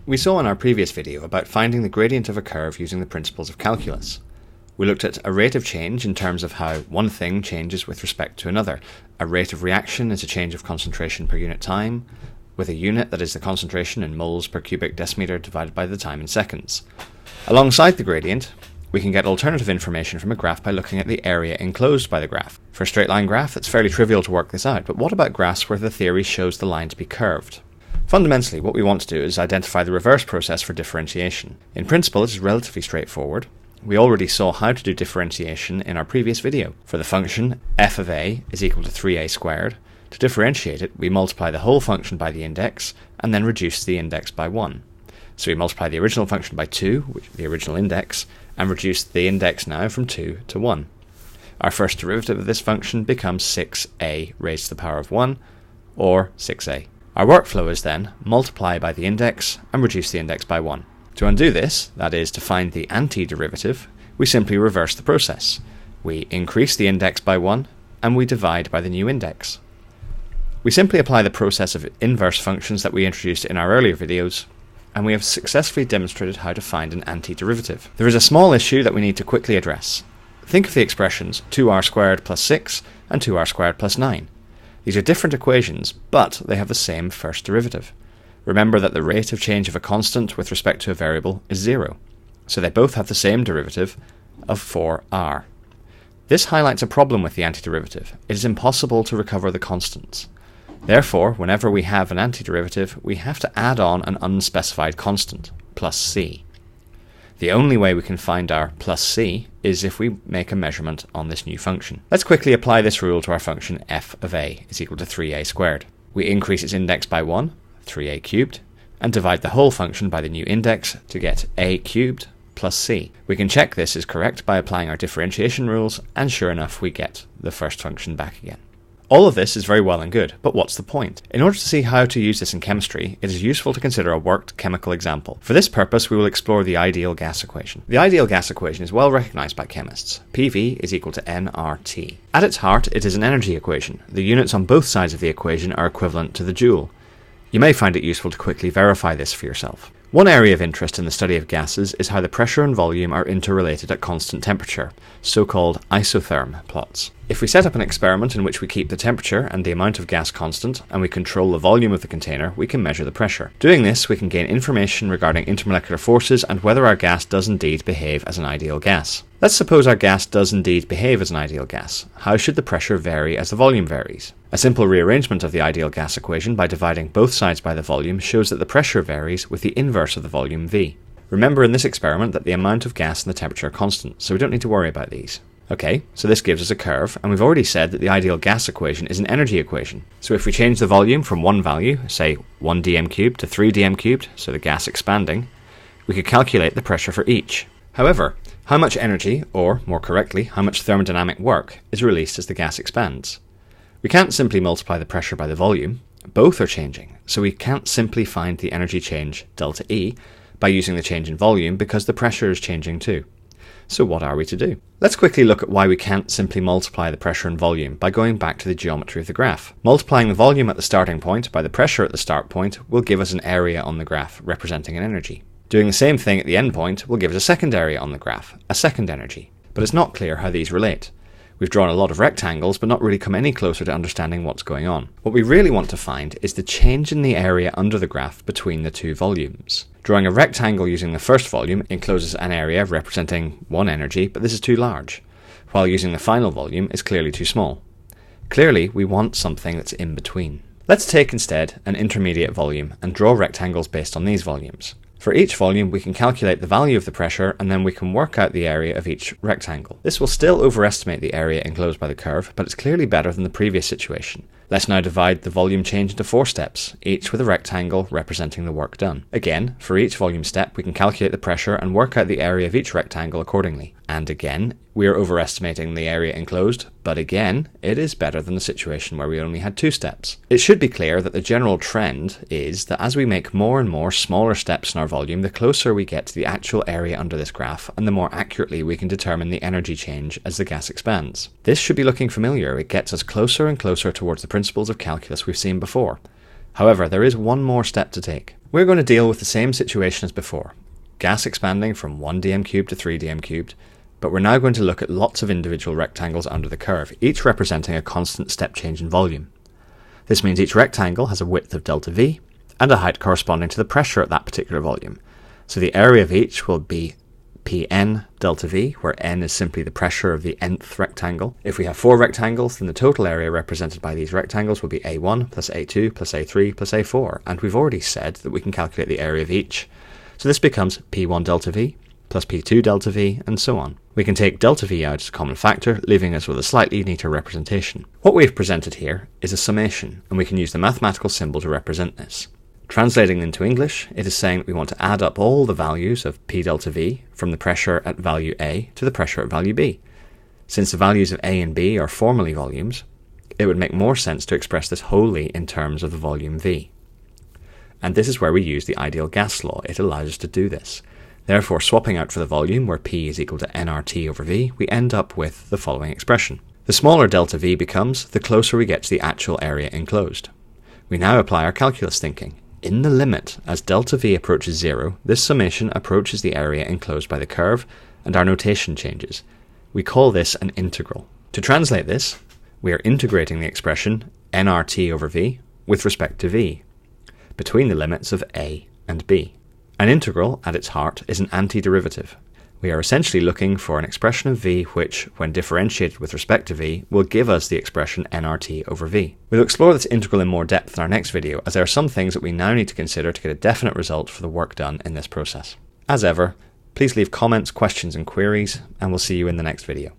We saw in our previous video about finding the gradient of a curve using the principles of calculus. We looked at a rate of change in terms of how one thing changes with respect to another. A rate of reaction is a change of concentration per unit time, with a unit that is the concentration in moles per cubic decimeter divided by the time in seconds. Alongside the gradient, we can get alternative information from a graph by looking at the area enclosed by the graph. For a straight line graph, it's fairly trivial to work this out, but what about graphs where the theory shows the line to be curved? Fundamentally, what we want to do is identify the reverse process for differentiation. In principle, it is relatively straightforward. We already saw how to do differentiation in our previous video. For the function f of a is equal to 3a squared, to differentiate it, we multiply the whole function by the index, and then reduce the index by 1. So we multiply the original function by 2, which is the original index, and reduce the index now from 2 to 1. Our first derivative of this function becomes 6a raised to the power of 1, or 6a. Our workflow is then multiply by the index and reduce the index by 1. To undo this, that is, to find the antiderivative, we simply reverse the process. We increase the index by 1, and we divide by the new index. We simply apply the process of inverse functions that we introduced in our earlier videos, and we have successfully demonstrated how to find an antiderivative. There is a small issue that we need to quickly address. Think of the expressions 2r squared plus 6 and 2r squared plus 9. These are different equations, but they have the same first derivative. Remember that the rate of change of a constant with respect to a variable is 0, so they both have the same derivative of 4r. This highlights a problem with the antiderivative. It is impossible to recover the constants. Therefore, whenever we have an antiderivative, we have to add on an unspecified constant, plus c. The only way we can find our plus c is if we make a measurement on this new function. Let's quickly apply this rule to our function f of a is equal to 3a squared. We increase its index by 1, 3a cubed, and divide the whole function by the new index to get a cubed plus c. We can check this is correct by applying our differentiation rules, and sure enough we get the first function back again. All of this is very well and good, but what's the point? In order to see how to use this in chemistry, it is useful to consider a worked chemical example. For this purpose, we will explore the ideal gas equation. The ideal gas equation is well recognized by chemists. PV is equal to nRT. At its heart, it is an energy equation. The units on both sides of the equation are equivalent to the joule. You may find it useful to quickly verify this for yourself. One area of interest in the study of gases is how the pressure and volume are interrelated at constant temperature, so-called isotherm plots. If we set up an experiment in which we keep the temperature and the amount of gas constant, and we control the volume of the container, we can measure the pressure. Doing this, we can gain information regarding intermolecular forces and whether our gas does indeed behave as an ideal gas. Let's suppose our gas does indeed behave as an ideal gas. How should the pressure vary as the volume varies? A simple rearrangement of the ideal gas equation by dividing both sides by the volume shows that the pressure varies with the inverse of the volume V. Remember in this experiment that the amount of gas and the temperature are constant, so we don't need to worry about these. Okay, so this gives us a curve, and we've already said that the ideal gas equation is an energy equation. So if we change the volume from one value, say 1 dm cubed to 3 dm cubed, so the gas expanding, we could calculate the pressure for each. However, how much energy, or more correctly, how much thermodynamic work, is released as the gas expands? We can't simply multiply the pressure by the volume. Both are changing, so we can't simply find the energy change, delta E, by using the change in volume because the pressure is changing too. So what are we to do? Let's quickly look at why we can't simply multiply the pressure and volume by going back to the geometry of the graph. Multiplying the volume at the starting point by the pressure at the start point will give us an area on the graph representing an energy. Doing the same thing at the end point will give us a second area on the graph, a second energy. But it's not clear how these relate. We've drawn a lot of rectangles but not really come any closer to understanding what's going on. What we really want to find is the change in the area under the graph between the two volumes. Drawing a rectangle using the first volume encloses an area representing one energy, but this is too large, while using the final volume is clearly too small. Clearly, we want something that's in between. Let's take instead an intermediate volume and draw rectangles based on these volumes. For each volume, we can calculate the value of the pressure, and then we can work out the area of each rectangle. This will still overestimate the area enclosed by the curve, but it's clearly better than the previous situation. Let's now divide the volume change into 4 steps, each with a rectangle representing the work done. Again, for each volume step, we can calculate the pressure and work out the area of each rectangle accordingly. And again, we are overestimating the area enclosed, but again, it is better than the situation where we only had 2 steps. It should be clear that the general trend is that as we make more and more smaller steps in our volume, the closer we get to the actual area under this graph, and the more accurately we can determine the energy change as the gas expands. This should be looking familiar. It gets us closer and closer towards the principles of calculus we've seen before. However, there is one more step to take. We're going to deal with the same situation as before, gas expanding from 1 dm cubed to 3 dm cubed, but we're now going to look at lots of individual rectangles under the curve, each representing a constant step change in volume. This means each rectangle has a width of delta V and a height corresponding to the pressure at that particular volume. So the area of each will be Pn delta V, where n is simply the pressure of the nth rectangle. If we have 4 rectangles, then the total area represented by these rectangles will be A1 plus A2 plus A3 plus A4, and we've already said that we can calculate the area of each. So this becomes P1 delta V plus P2 delta V, and so on. We can take delta V out as a common factor, leaving us with a slightly neater representation. What we've presented here is a summation, and we can use the mathematical symbol to represent this. Translating into English, it is saying that we want to add up all the values of P delta V from the pressure at value A to the pressure at value B. Since the values of A and B are formally volumes, it would make more sense to express this wholly in terms of the volume V. And this is where we use the ideal gas law. It allows us to do this. Therefore, swapping out for the volume, where P is equal to nRT over V, we end up with the following expression. The smaller delta V becomes, the closer we get to the actual area enclosed. We now apply our calculus thinking. In the limit, as delta V approaches 0, this summation approaches the area enclosed by the curve, and our notation changes. We call this an integral. To translate this, we are integrating the expression nRT over V with respect to V, between the limits of A and B. An integral, at its heart, is an antiderivative. We are essentially looking for an expression of V which, when differentiated with respect to V, will give us the expression nRT over V. We'll explore this integral in more depth in our next video, as there are some things that we now need to consider to get a definite result for the work done in this process. As ever, please leave comments, questions and queries, and we'll see you in the next video.